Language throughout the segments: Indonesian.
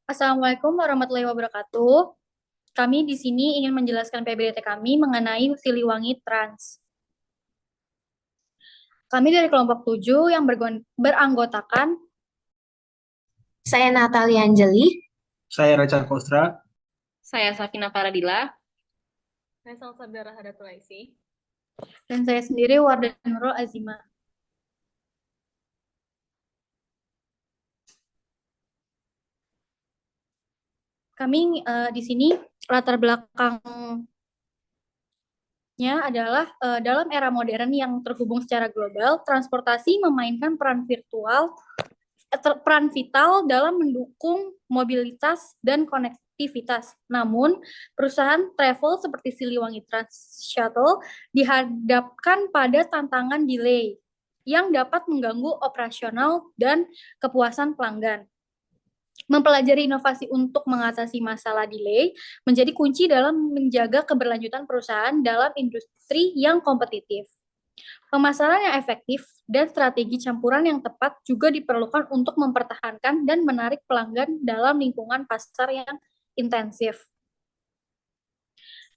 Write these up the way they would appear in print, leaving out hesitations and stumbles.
Assalamualaikum warahmatullahi wabarakatuh. Kami di sini ingin menjelaskan PBDT kami mengenai Siliwangi Trans. Kami dari kelompok 7 yang beranggotakan Saya Natalia Anjeli. Saya Raja Kostra. Saya Safina Faradila. Saya Salsabila Hadatulaisi. dan saya sendiri Warda Nurul Azima. Kami di sini latar belakangnya adalah dalam era modern yang terhubung secara global, transportasi memainkan peran vital dalam mendukung mobilitas dan konektivitas. Namun, perusahaan travel seperti Siliwangi Trans Shuttle dihadapkan pada tantangan delay yang dapat mengganggu operasional dan kepuasan pelanggan. Mempelajari inovasi untuk mengatasi masalah delay menjadi kunci dalam menjaga keberlanjutan perusahaan dalam industri yang kompetitif. Pemasaran yang efektif dan strategi campuran yang tepat juga diperlukan untuk mempertahankan dan menarik pelanggan dalam lingkungan pasar yang intensif.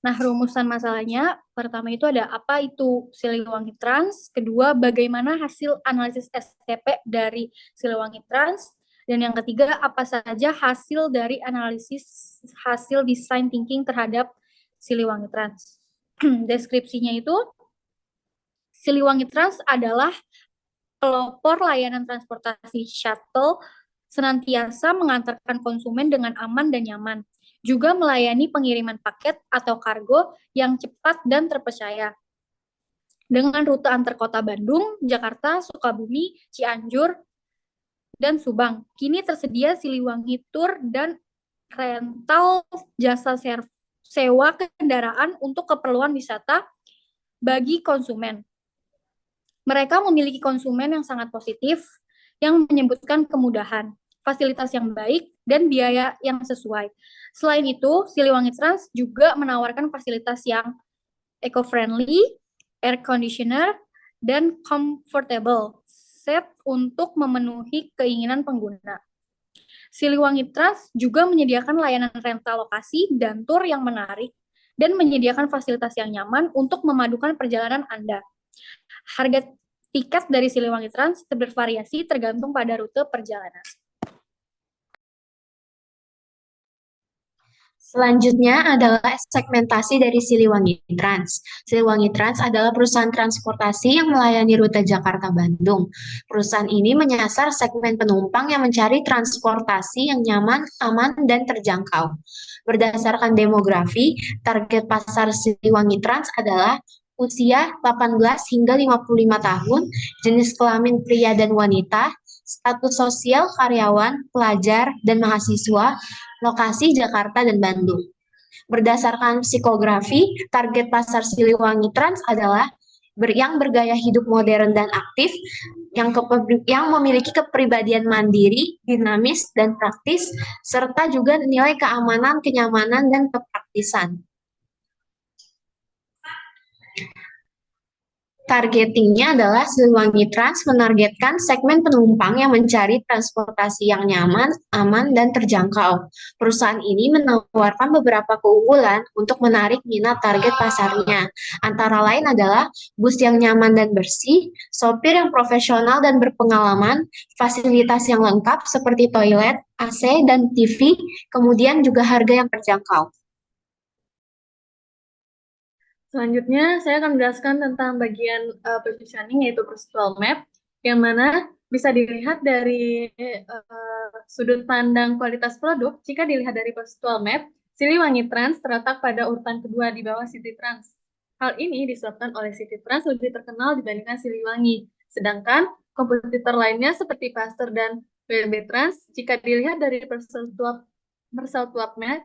Nah, rumusan masalahnya, pertama itu ada apa itu Siliwangi Trans, kedua bagaimana hasil analisis STP dari Siliwangi Trans, dan yang ketiga apa saja hasil dari analisis hasil design thinking terhadap Siliwangi Trans. Deskripsinya itu, Siliwangi Trans adalah pelopor layanan transportasi shuttle senantiasa mengantarkan konsumen dengan aman dan nyaman, juga melayani pengiriman paket atau kargo yang cepat dan terpercaya. Dengan rute antar kota Bandung, Jakarta, Sukabumi, Cianjur, dan Subang. Kini tersedia Siliwangi Tour dan rental jasa sewa kendaraan untuk keperluan wisata bagi konsumen. Mereka memiliki konsumen yang sangat positif, yang menyebutkan kemudahan, fasilitas yang baik, dan biaya yang sesuai. Selain itu, Siliwangi Trans juga menawarkan fasilitas yang eco-friendly, air conditioner, dan comfortable set untuk memenuhi keinginan pengguna. Siliwangi Trans juga menyediakan layanan rental lokasi dan tur yang menarik dan menyediakan fasilitas yang nyaman untuk memadukan perjalanan Anda. Harga tiket dari Siliwangi Trans bervariasi tergantung pada rute perjalanan. Selanjutnya adalah segmentasi dari Siliwangi Trans. Siliwangi Trans adalah perusahaan transportasi yang melayani rute Jakarta-Bandung. Perusahaan ini menyasar segmen penumpang yang mencari transportasi yang nyaman, aman, dan terjangkau. Berdasarkan demografi, target pasar Siliwangi Trans adalah usia 18 hingga 55 tahun, jenis kelamin pria dan wanita, status sosial karyawan, pelajar, dan mahasiswa, lokasi Jakarta dan Bandung. Berdasarkan psikografi, target pasar Siliwangi Trans adalah yang bergaya hidup modern dan aktif, yang memiliki kepribadian mandiri, dinamis, dan praktis, serta juga nilai keamanan, kenyamanan, dan kepraktisan. Targetingnya adalah Siliwangi Trans menargetkan segmen penumpang yang mencari transportasi yang nyaman, aman, dan terjangkau. Perusahaan ini menawarkan beberapa keunggulan untuk menarik minat target pasarnya. Antara lain adalah bus yang nyaman dan bersih, sopir yang profesional dan berpengalaman, fasilitas yang lengkap seperti toilet, AC, dan TV, kemudian juga harga yang terjangkau. Selanjutnya, saya akan menjelaskan tentang bagian positioning, yaitu perceptual map, yang mana bisa dilihat dari sudut pandang kualitas produk. Jika dilihat dari perceptual map, Siliwangi Trans terletak pada urutan kedua di bawah City Trans. Hal ini disebabkan oleh City Trans lebih terkenal dibandingkan Siliwangi. Sedangkan kompetitor lainnya seperti Pasteur dan BB Trans, jika dilihat dari perceptual map,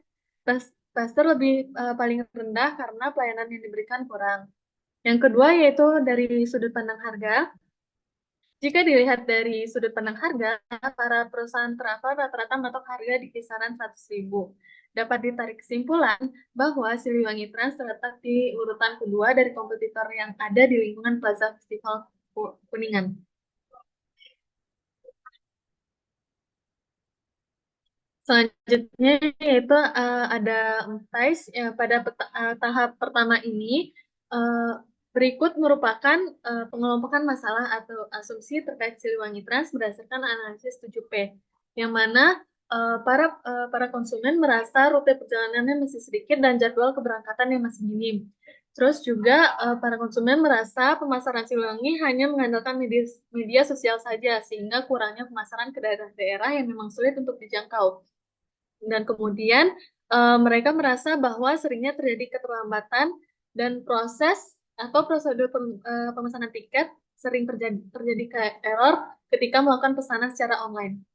Pasteur lebih paling rendah karena pelayanan yang diberikan kurang. Yang kedua yaitu dari sudut pandang harga. Jika dilihat dari sudut pandang harga, para perusahaan travel rata-rata mematok harga di kisaran 100.000. Dapat ditarik kesimpulan bahwa Siliwangi Trans terletak di urutan kedua dari kompetitor yang ada di lingkungan Plaza Festival Kuningan. Selanjutnya yaitu ada phase pada tahap pertama ini eh, berikut merupakan pengelompokan masalah atau asumsi terkait Siliwangi Trans berdasarkan analisis 7P, yang mana para konsumen merasa rute perjalanannya masih sedikit dan jadwal keberangkatan yang masih minim. Terus juga para konsumen merasa pemasaran Siliwangi hanya mengandalkan media sosial saja, sehingga kurangnya pemasaran ke daerah-daerah yang memang sulit untuk dijangkau. Dan kemudian mereka merasa bahwa seringnya terjadi keterlambatan dan proses atau prosedur pemesanan tiket sering terjadi error ketika melakukan pesanan secara online.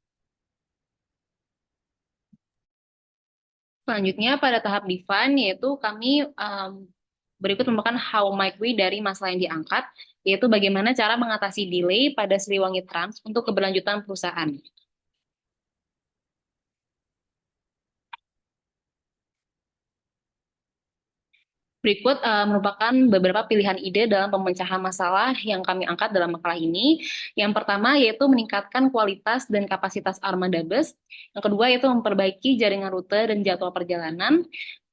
Selanjutnya pada tahap define yaitu kami berikut merupakan how might we dari masalah yang diangkat, yaitu bagaimana cara mengatasi delay pada Siliwangi Trans untuk keberlanjutan perusahaan. Berikut merupakan beberapa pilihan ide dalam pemecahan masalah yang kami angkat dalam makalah ini. Yang pertama yaitu meningkatkan kualitas dan kapasitas armada bus. Yang kedua yaitu memperbaiki jaringan rute dan jadwal perjalanan,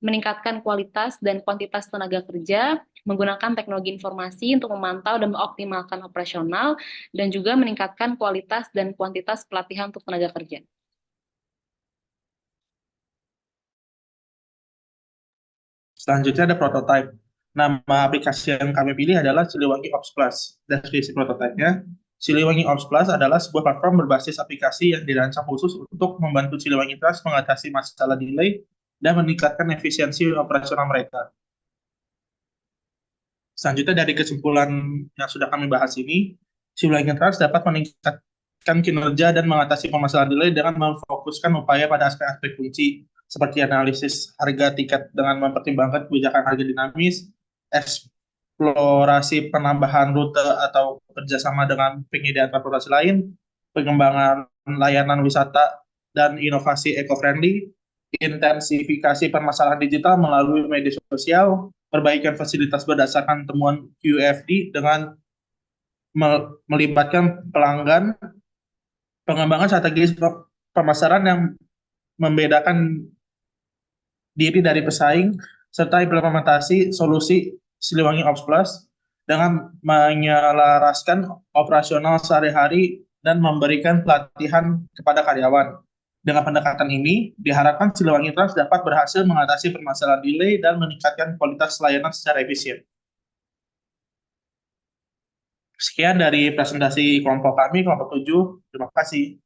meningkatkan kualitas dan kuantitas tenaga kerja, menggunakan teknologi informasi untuk memantau dan mengoptimalkan operasional, dan juga meningkatkan kualitas dan kuantitas pelatihan untuk tenaga kerja. Selanjutnya ada prototype. Nama aplikasi yang kami pilih adalah Siliwangi Ops Plus. Deskripsi prototipenya, Siliwangi Ops Plus adalah sebuah platform berbasis aplikasi yang dirancang khusus untuk membantu Siliwangi Trans mengatasi masalah delay dan meningkatkan efisiensi operasional mereka. Selanjutnya dari kesimpulan yang sudah kami bahas ini, Siliwangi Trans dapat meningkatkan kinerja dan mengatasi permasalahan delay dengan memfokuskan upaya pada aspek-aspek kunci seperti analisis harga tiket dengan mempertimbangkan kebijakan harga dinamis, eksplorasi penambahan rute atau kerjasama dengan penyedia transportasi lain, pengembangan layanan wisata dan inovasi eco-friendly, intensifikasi permasalahan digital melalui media sosial, perbaikan fasilitas berdasarkan temuan QFD dengan melibatkan pelanggan, pengembangan strategi pemasaran yang membedakan diri dari pesaing, serta implementasi solusi Siliwangi Ops Plus dengan menyelaraskan operasional sehari-hari dan memberikan pelatihan kepada karyawan. Dengan pendekatan ini, diharapkan Siliwangi Trans dapat berhasil mengatasi permasalahan delay dan meningkatkan kualitas layanan secara efisien. Sekian dari presentasi kelompok kami, kelompok 7. Terima kasih.